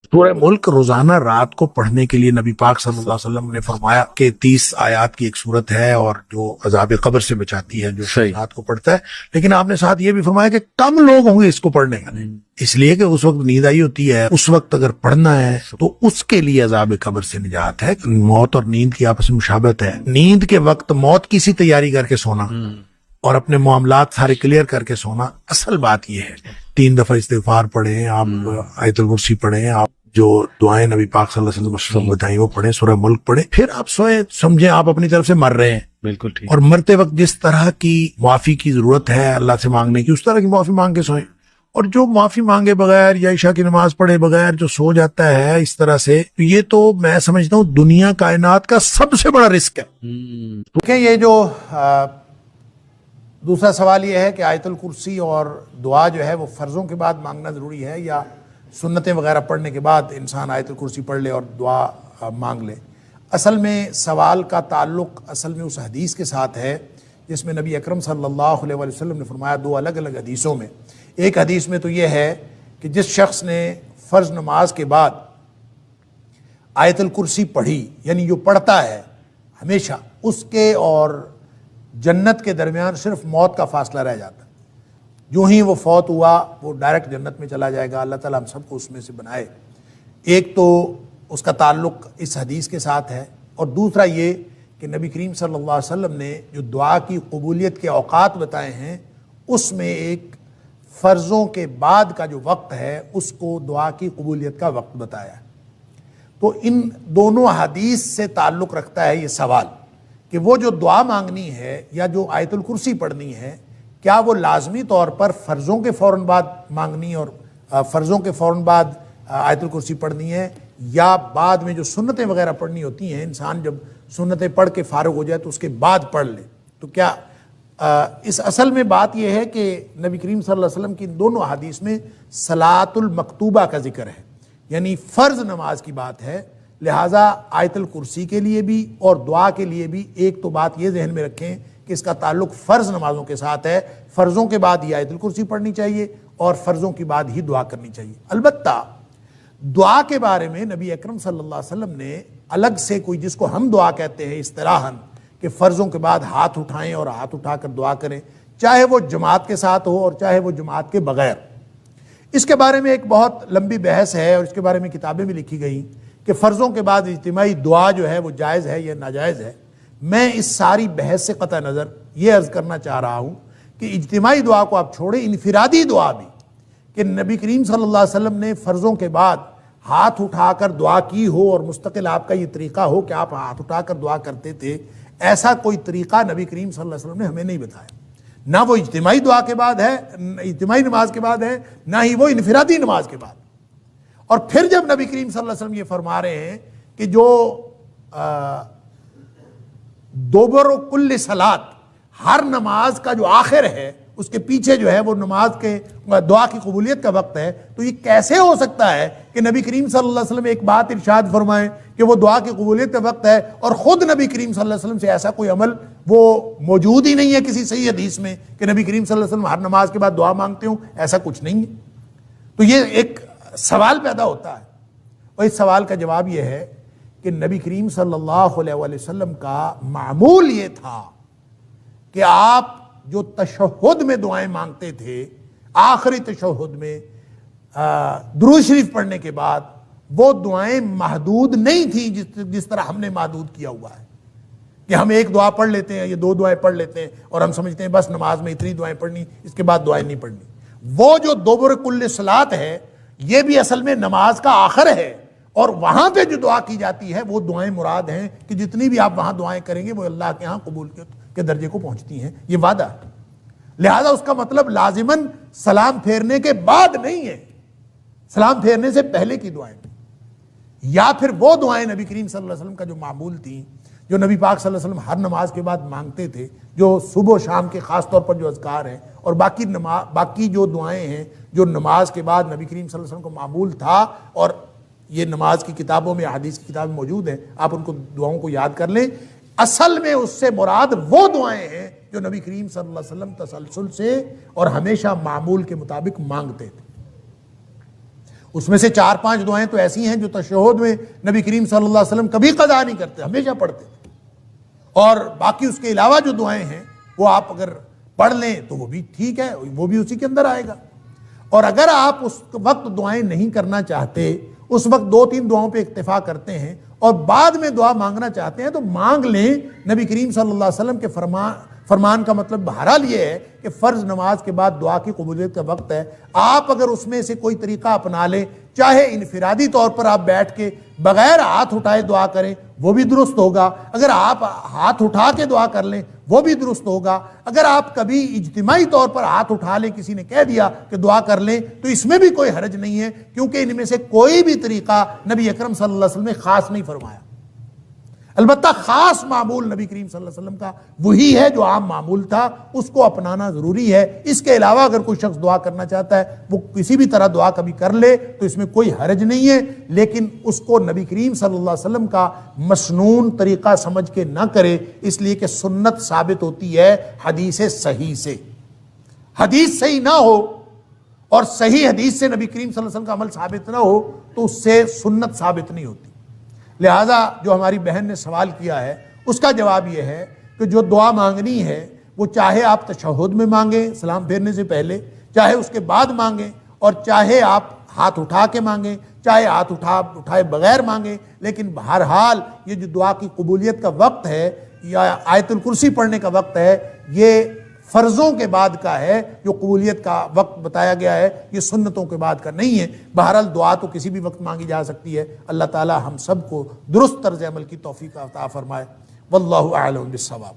سورہ ملک روزانہ رات کو پڑھنے کے لیے نبی پاک صلی اللہ علیہ وسلم نے فرمایا کہ 30 آیات کی ایک صورت ہے اور جو عذاب قبر سے بچاتی ہے جو رات کو پڑھتا ہے. لیکن آپ نے ساتھ یہ بھی فرمایا کہ کم لوگ ہوں گے اس کو پڑھنے والے، اس لیے کہ اس وقت نیند آئی ہوتی ہے، اس وقت اگر پڑھنا ہے تو اس کے لیے عذاب قبر سے نجات ہے. موت اور نیند کی آپس میں مشابہت ہے. نیند کے وقت موت کی سی تیاری کر کے سونا اور اپنے معاملات سارے کلیئر کر کے سونا، اصل بات یہ ہے 3 دفعہ استغفار پڑھیں، آپ آیت الکرسی پڑھیں، آپ جو دعائیں نبی پاک صلی اللہ علیہ وسلم بتائیں وہ پڑھیں، سورہ ملک پڑھیں، پھر آپ سوئے. سمجھیں آپ اپنی طرف سے مر رہے ہیں، بالکل ٹھیک. اور مرتے وقت جس طرح کی معافی کی ضرورت ہے اللہ سے مانگنے کی، اس طرح کی معافی مانگ کے سوئیں. اور جو معافی مانگے بغیر یا عشاء کی نماز پڑھے بغیر جو سو جاتا ہے اس طرح سے، یہ تو میں سمجھتا ہوں دنیا کائنات کا سب سے بڑا رسک ہے. دیکھیں یہ جو دوسرا سوال یہ ہے کہ آیت الکرسی اور دعا جو ہے وہ فرضوں کے بعد مانگنا ضروری ہے یا سنتیں وغیرہ پڑھنے کے بعد انسان آیت الکرسی پڑھ لے اور دعا مانگ لے. اصل میں سوال کا تعلق اصل میں اس حدیث کے ساتھ ہے جس میں نبی اکرم صلی اللہ علیہ وسلم نے فرمایا، 2 الگ الگ حدیثوں میں. ایک حدیث میں تو یہ ہے کہ جس شخص نے فرض نماز کے بعد آیت الکرسی پڑھی، یعنی جو پڑھتا ہے ہمیشہ، اس کے اور جنت کے درمیان صرف موت کا فاصلہ رہ جاتا ہے. جو ہی وہ فوت ہوا وہ ڈائریکٹ جنت میں چلا جائے گا. اللہ تعالیٰ ہم سب کو اس میں سے بنائے. ایک تو اس کا تعلق اس حدیث کے ساتھ ہے، اور دوسرا یہ کہ نبی کریم صلی اللہ علیہ وسلم نے جو دعا کی قبولیت کے اوقات بتائے ہیں اس میں ایک فرضوں کے بعد کا جو وقت ہے اس کو دعا کی قبولیت کا وقت بتایا ہے. تو ان دونوں حدیث سے تعلق رکھتا ہے یہ سوال کہ وہ جو دعا مانگنی ہے یا جو آیت الکرسی پڑھنی ہے، کیا وہ لازمی طور پر فرضوں کے فوراً بعد مانگنی اور فرضوں کے فوراً بعد آیت الکرسی پڑھنی ہے، یا بعد میں جو سنتیں وغیرہ پڑھنی ہوتی ہیں، انسان جب سنتیں پڑھ کے فارغ ہو جائے تو اس کے بعد پڑھ لے. تو کیا اس اصل میں بات یہ ہے کہ نبی کریم صلی اللہ علیہ وسلم کی دونوں حدیث میں صلاۃ المکتوبہ کا ذکر ہے، یعنی فرض نماز کی بات ہے. لہٰذا آیت الکرسی کے لیے بھی اور دعا کے لیے بھی ایک تو بات یہ ذہن میں رکھیں کہ اس کا تعلق فرض نمازوں کے ساتھ ہے. فرضوں کے بعد ہی آیت الکرسی پڑھنی چاہیے اور فرضوں کی بعد ہی دعا کرنی چاہیے. البتہ دعا کے بارے میں نبی اکرم صلی اللہ علیہ وسلم نے الگ سے کوئی، جس کو ہم دعا کہتے ہیں اصطلاحاً، کہ فرضوں کے بعد ہاتھ اٹھائیں اور ہاتھ اٹھا کر دعا کریں، چاہے وہ جماعت کے ساتھ ہو اور چاہے وہ جماعت کے بغیر. اس کے بارے میں ایک بہت لمبی بحث ہے اور اس کے بارے میں کتابیں بھی لکھی گئیں کہ فرضوں کے بعد اجتماعی دعا جو ہے وہ جائز ہے یا ناجائز ہے. میں اس ساری بحث سے قطع نظر یہ عرض کرنا چاہ رہا ہوں کہ اجتماعی دعا کو آپ چھوڑیں، انفرادی دعا بھی، کہ نبی کریم صلی اللہ علیہ وسلم نے فرضوں کے بعد ہاتھ اٹھا کر دعا کی ہو اور مستقل آپ کا یہ طریقہ ہو کہ آپ ہاتھ اٹھا کر دعا کرتے تھے، ایسا کوئی طریقہ نبی کریم صلی اللہ علیہ وسلم نے ہمیں نہیں بتایا. نہ وہ اجتماعی دعا کے بعد ہے، اجتماعی نماز کے بعد ہے، نہ ہی وہ انفرادی نماز کے بعد. اور پھر جب نبی کریم صلی اللہ علیہ وسلم یہ فرما رہے ہیں کہ جو دوبر و کل صلات، ہر نماز کا جو آخر ہے اس کے پیچھے جو ہے وہ نماز کے دعا کی قبولیت کا وقت ہے، تو یہ کیسے ہو سکتا ہے کہ نبی کریم صلی اللہ علیہ وسلم ایک بات ارشاد فرمائیں کہ وہ دعا کی قبولیت کا وقت ہے اور خود نبی کریم صلی اللہ علیہ وسلم سے ایسا کوئی عمل وہ موجود ہی نہیں ہے کسی صحیح حدیث میں کہ نبی کریم صلی اللہ علیہ وسلم ہر نماز کے بعد دعا مانگتے ہوں؟ ایسا کچھ نہیں ہے. تو یہ ایک سوال پیدا ہوتا ہے، اور اس سوال کا جواب یہ ہے کہ نبی کریم صلی اللہ علیہ وسلم کا معمول یہ تھا کہ آپ جو تشہد میں دعائیں مانگتے تھے، آخری تشہد میں درود شریف پڑھنے کے بعد، وہ دعائیں محدود نہیں تھیں جس طرح ہم نے محدود کیا ہوا ہے کہ ہم ایک دعا پڑھ لیتے ہیں یا 2 دعائیں پڑھ لیتے ہیں اور ہم سمجھتے ہیں بس نماز میں اتنی دعائیں پڑھنی، اس کے بعد دعائیں نہیں پڑھنی. وہ جو دوبر کل صلات ہے یہ بھی اصل میں نماز کا آخر ہے، اور وہاں پہ جو دعا کی جاتی ہے وہ دعائیں مراد ہیں کہ جتنی بھی آپ وہاں دعائیں کریں گے وہ اللہ کے ہاں قبول کے درجے کو پہنچتی ہیں. یہ وعدہ ہے. لہذا اس کا مطلب لازماً سلام پھیرنے کے بعد نہیں ہے، سلام پھیرنے سے پہلے کی دعائیں، یا پھر وہ دعائیں نبی کریم صلی اللہ علیہ وسلم کا جو معمول تھیں، جو نبی پاک صلی اللہ علیہ وسلم ہر نماز کے بعد مانگتے تھے، جو صبح و شام کے خاص طور پر جو اذکار ہیں، اور باقی جو دعائیں ہیں جو نماز کے بعد نبی کریم صلی اللہ علیہ وسلم کو معمول تھا، اور یہ نماز کی کتابوں میں، حدیث کی کتابیں موجود ہیں، آپ ان کو دعاؤں کو یاد کر لیں. اصل میں اس سے مراد وہ دعائیں ہیں جو نبی کریم صلی اللہ علیہ وسلم تسلسل سے اور ہمیشہ معمول کے مطابق مانگتے تھے. اس میں سے 4-5 دعائیں تو ایسی ہیں جو تشہد میں نبی کریم صلی اللہ علیہ وسلم کبھی قضا نہیں کرتے، ہمیشہ پڑھتے تھے، اور باقی اس کے علاوہ جو دعائیں ہیں وہ آپ اگر پڑھ لیں تو وہ بھی ٹھیک ہے، وہ بھی اسی کے اندر آئے گا۔ اور اگر آپ اس وقت دعائیں نہیں کرنا چاہتے، اس وقت 2-3 دعاؤں پہ اکتفا کرتے ہیں اور بعد میں دعا مانگنا چاہتے ہیں تو مانگ لیں۔ نبی کریم صلی اللہ علیہ وسلم کے فرمان کا مطلب بہرحال یہ ہے کہ فرض نماز کے بعد دعا کی قبولیت کا وقت ہے، آپ اگر اس میں سے کوئی طریقہ اپنا لیں، چاہے انفرادی طور پر آپ بیٹھ کے بغیر ہاتھ اٹھائے دعا کریں وہ بھی درست ہوگا، اگر آپ ہاتھ اٹھا کے دعا کر لیں وہ بھی درست ہوگا، اگر آپ کبھی اجتماعی طور پر ہاتھ اٹھا لیں، کسی نے کہہ دیا کہ دعا کر لیں تو اس میں بھی کوئی حرج نہیں ہے، کیونکہ ان میں سے کوئی بھی طریقہ نبی اکرم صلی اللہ علیہ وسلم نے خاص نہیں فرمایا۔ البتہ خاص معمول نبی کریم صلی اللہ علیہ وسلم کا وہی ہے جو عام معمول تھا، اس کو اپنانا ضروری ہے۔ اس کے علاوہ اگر کوئی شخص دعا کرنا چاہتا ہے وہ کسی بھی طرح دعا کبھی کر لے تو اس میں کوئی حرج نہیں ہے، لیکن اس کو نبی کریم صلی اللہ علیہ وسلم کا مسنون طریقہ سمجھ کے نہ کرے، اس لیے کہ سنت ثابت ہوتی ہے حدیث صحیح سے۔ حدیث صحیح نہ ہو اور صحیح حدیث سے نبی کریم صلی اللہ علیہ وسلم کا عمل ثابت نہ ہو تو اس سے سنت ثابت نہیں ہوتی۔ لہٰذا جو ہماری بہن نے سوال کیا ہے اس کا جواب یہ ہے کہ جو دعا مانگنی ہے وہ چاہے آپ تشہد میں مانگیں سلام پھیرنے سے پہلے، چاہے اس کے بعد مانگیں، اور چاہے آپ ہاتھ اٹھا کے مانگیں، چاہے ہاتھ اٹھائے بغیر مانگیں، لیکن بہرحال یہ جو دعا کی قبولیت کا وقت ہے یا آیت الکرسی پڑھنے کا وقت ہے یہ فرضوں کے بعد کا ہے، جو قبولیت کا وقت بتایا گیا ہے یہ سنتوں کے بعد کا نہیں ہے۔ بہرحال دعا تو کسی بھی وقت مانگی جا سکتی ہے۔ اللہ تعالی ہم سب کو درست طرز عمل کی توفیق عطا فرمائے۔ واللہ اعلم بالصواب۔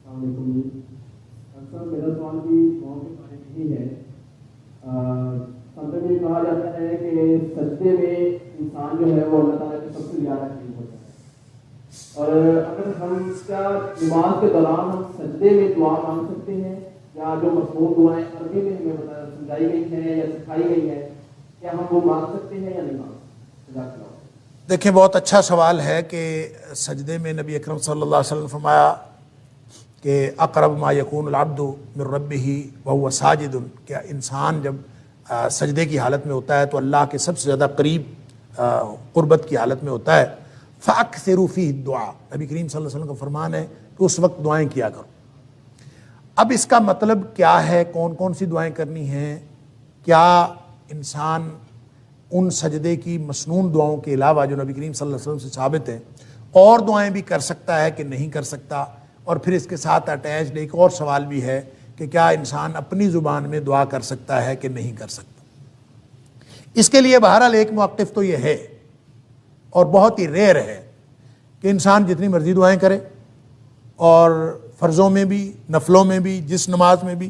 السلام علیکم۔ اکثر میرا سوال بھی دعاؤں کے بارے میں ہی ہے۔ سنت میں کہا جاتا ہے کہ سجدے میں انسان جو ہے وہ اللہ تعالیٰ کے سب سے زیادہ قریب ہوتا ہے، اور اگر ہم کیا نماز کے دوران ہم سجدے میں دعا مانگ سکتے ہیں، یا جو مضمون دعائیں عربی میں ہمیں سمجھائی گئی ہیں یا سکھائی گئی ہیں کیا ہم وہ مانگ سکتے ہیں یا نہیں مانگ سکتے؟ دیکھیں بہت اچھا سوال ہے کہ سجدے میں نبی اکرم صلی اللہ علیہ وسلم نے فرمایا کہ اقرب ما یکون العبد من ربہ وہو ساجد، کیا انسان جب سجدے کی حالت میں ہوتا ہے تو اللہ کے سب سے زیادہ قریب قربت کی حالت میں ہوتا ہے۔ فَأَكْثِرُوا فِيهِ الدُّعَاء، نبی کریم صلی اللہ علیہ وسلم کا فرمان ہے کہ اس وقت دعائیں کیا کرو۔ اب اس کا مطلب کیا ہے، کون کون سی دعائیں کرنی ہیں؟ کیا انسان ان سجدے کی مسنون دعاؤں کے علاوہ جو نبی کریم صلی اللہ علیہ وسلم سے ثابت ہیں اور دعائیں بھی کر سکتا ہے کہ نہیں کر سکتا؟ اور پھر اس کے ساتھ اٹیچڈ ایک اور سوال بھی ہے کہ کیا انسان اپنی زبان میں دعا کر سکتا ہے کہ نہیں کر سکتا؟ اس کے لیے بہرحال ایک موقف تو یہ ہے اور بہت ہی ریئر ہے کہ انسان جتنی مرضی دعائیں کرے، اور فرضوں میں بھی نفلوں میں بھی جس نماز میں بھی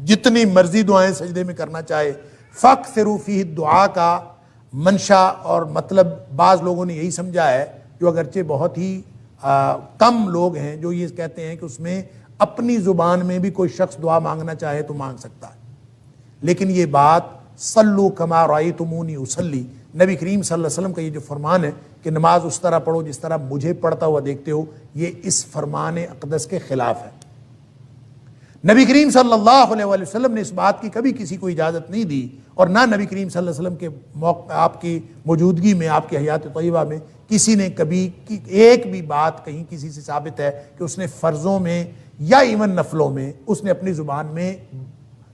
جتنی مرضی دعائیں سجدے میں کرنا چاہے۔ فَأَكْثِرُوا فِيهِ الدُّعَاء کا منشا اور مطلب بعض لوگوں نے یہی سمجھا ہے، جو اگرچہ بہت ہی کم لوگ ہیں جو یہ کہتے ہیں کہ اس میں اپنی زبان میں بھی کوئی شخص دعا مانگنا چاہے تو مانگ سکتا ہے، لیکن یہ بات صلو کما رأیتمونی اصلی، نبی کریم صلی اللہ علیہ وسلم کا یہ جو فرمان ہے کہ نماز اس طرح پڑھو جس طرح مجھے پڑھتا ہوا دیکھتے ہو، یہ اس فرمان اقدس کے خلاف ہے۔ نبی کریم صلی اللہ علیہ وآلہ وسلم نے اس بات کی کبھی کسی کو اجازت نہیں دی، اور نہ نبی کریم صلی اللہ علیہ وسلم کے آپ کی موجودگی میں، آپ کی حیات طیبہ میں کسی نے کبھی ایک بھی بات کہیں کسی سے ثابت ہے کہ اس نے فرضوں میں یا ایون نفلوں میں اس نے اپنی زبان میں،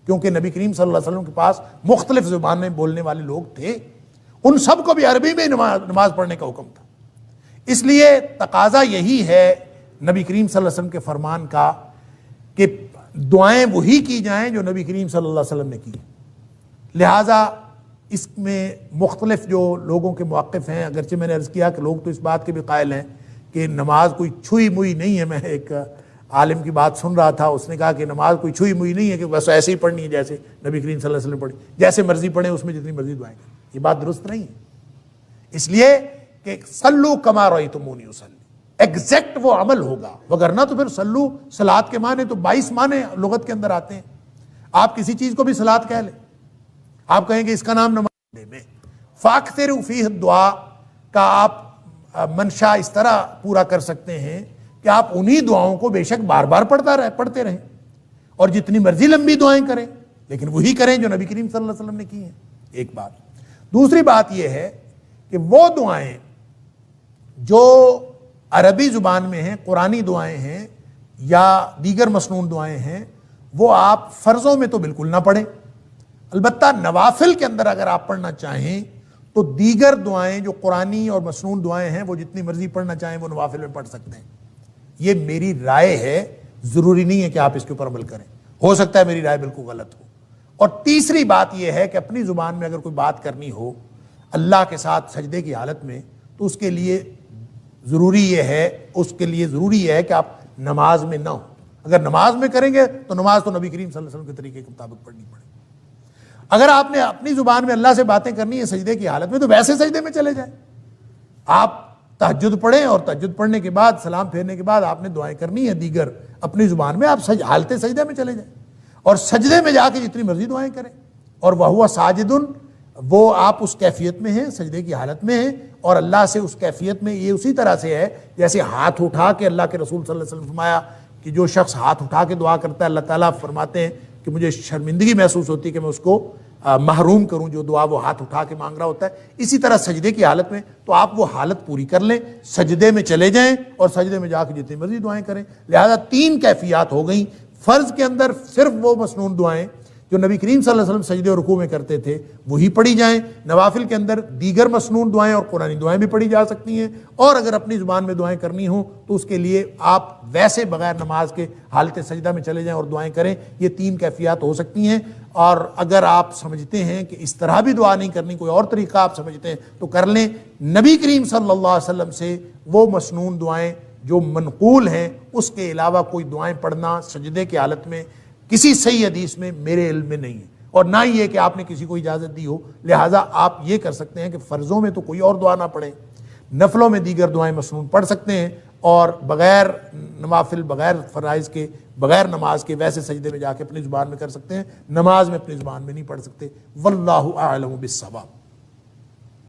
کیونکہ نبی کریم صلی اللہ علیہ وسلم کے پاس مختلف زبان میں بولنے والے لوگ تھے، ان سب کو بھی عربی میں نماز پڑھنے کا حکم تھا۔ اس لیے تقاضا یہی ہے نبی کریم صلی اللہ علیہ وسلم کے فرمان کا کہ دعائیں وہی کی جائیں جو نبی کریم صلی اللہ علیہ وسلم نے کی۔ لہٰذا اس میں مختلف جو لوگوں کے موقف ہیں، اگرچہ میں نے عرض کیا کہ لوگ تو اس بات کے بھی قائل ہیں کہ نماز کوئی چھوئی موئی نہیں ہے۔ میں ایک عالم کی بات سن رہا تھا، اس نے کہا کہ نماز کوئی چھوئی موئی نہیں ہے کہ بس ایسے ہی پڑھنی ہے جیسے نبی کریم صلی اللہ علیہ وسلم پڑھی، جیسے مرضی پڑھیں اس میں جتنی مرضی دعائیں کریں۔ یہ بات درست نہیں ہے، اس لیے کہ صلو کما رأیتمونی اصلی، ایگزیکٹ وہ عمل ہوگا، وگرنہ تو پھر صلو صلاۃ کے معنی تو 22 معنی لغت کے اندر آتے ہیں۔ آپ کسی چیز کو بھی صلاۃ کہہ لیں، آپ کہیں کہ اس کا نام نماز میں فَأَكْثِرُوا فِيهِ الدُّعَاء کا آپ منشا اس طرح پورا کر سکتے ہیں کہ آپ انہی دعاؤں کو بے شک بار بار پڑھتے رہیں اور جتنی مرضی لمبی دعائیں کریں، لیکن وہی کریں جو نبی کریم صلی اللہ علیہ وسلم نے کی ہیں، ایک بات۔ دوسری بات یہ ہے کہ وہ دعائیں جو عربی زبان میں ہیں، قرآنی دعائیں ہیں یا دیگر مسنون دعائیں ہیں، وہ آپ فرضوں میں تو بالکل نہ پڑھیں۔ البتہ نوافل کے اندر اگر آپ پڑھنا چاہیں تو دیگر دعائیں جو قرآنی اور مسنون دعائیں ہیں وہ جتنی مرضی پڑھنا چاہیں وہ نوافل میں پڑھ سکتے ہیں۔ یہ میری رائے ہے، ضروری نہیں ہے کہ آپ اس کے اوپر عمل کریں، ہو سکتا ہے میری رائے بالکل غلط ہو۔ اور تیسری بات یہ ہے کہ اپنی زبان میں اگر کوئی بات کرنی ہو اللہ کے ساتھ سجدے کی حالت میں، تو اس کے لیے ضروری یہ ہے کہ آپ نماز میں نہ ہو۔ اگر نماز میں کریں گے تو نماز تو نبی کریم صلی اللہ علیہ وسلم کے طریقے کے مطابق پڑھنی پڑے۔ اگر آپ نے اپنی زبان میں اللہ سے باتیں کرنی ہے سجدے کی حالت میں، تو ویسے سجدے میں چلے جائیں۔ آپ تہجد پڑھیں اور تہجد پڑھنے کے بعد سلام پھیرنے کے بعد آپ نے دعائیں کرنی ہے دیگر اپنی زبان میں، آپ حالت سجدے میں چلے جائیں اور سجدے میں جا کے جتنی مرضی دعائیں کریں۔ اور وَهُوَ ساجدٌ، وہ آپ اس کیفیت میں ہیں، سجدے کی حالت میں ہیں، اور اللہ سے اس کیفیت میں یہ اسی طرح سے ہے جیسے ہاتھ اٹھا کے اللہ کے رسول صلی اللہ علیہ وسلم فرمایا کہ جو شخص ہاتھ اٹھا کے دعا کرتا ہے اللہ تعالیٰ فرماتے ہیں کہ مجھے شرمندگی محسوس ہوتی ہے کہ میں اس کو محروم کروں جو دعا وہ ہاتھ اٹھا کے مانگ رہا ہوتا ہے۔ اسی طرح سجدے کی حالت میں تو آپ وہ حالت پوری کر لیں، سجدے میں چلے جائیں اور سجدے میں جا کے جتنی مرضی دعائیں کریں۔ لہذا 3 کیفیات ہو گئیں۔ فرض کے اندر صرف وہ مسنون دعائیں جو نبی کریم صلی اللہ علیہ وسلم سجدے اور رکوع میں کرتے تھے وہی پڑھی جائیں۔ نوافل کے اندر دیگر مسنون دعائیں اور قرآنی دعائیں بھی پڑھی جا سکتی ہیں، اور اگر اپنی زبان میں دعائیں کرنی ہوں تو اس کے لیے آپ ویسے بغیر نماز کے حالت سجدہ میں چلے جائیں اور دعائیں کریں۔ یہ 3 کیفیات ہو سکتی ہیں، اور اگر آپ سمجھتے ہیں کہ اس طرح بھی دعا نہیں کرنی، کوئی اور طریقہ آپ سمجھتے ہیں تو کر لیں۔ نبی کریم صلی اللہ علیہ وسلم سے وہ مسنون دعائیں جو منقول ہیں اس کے علاوہ کوئی دعائیں پڑھنا سجدے کی حالت میں کسی صحیح حدیث میں میرے علم میں نہیں ہے، اور نہ ہی یہ کہ آپ نے کسی کو اجازت دی ہو۔ لہٰذا آپ یہ کر سکتے ہیں کہ فرضوں میں تو کوئی اور دعا نہ پڑھیں، نفلوں میں دیگر دعائیں مسنون پڑھ سکتے ہیں، اور بغیر نوافل، بغیر فرائض کے، بغیر نماز کے ویسے سجدے میں جا کے اپنی زبان میں کر سکتے ہیں، نماز میں اپنی زبان میں نہیں پڑھ سکتے۔ واللہ اعلم بالصواب۔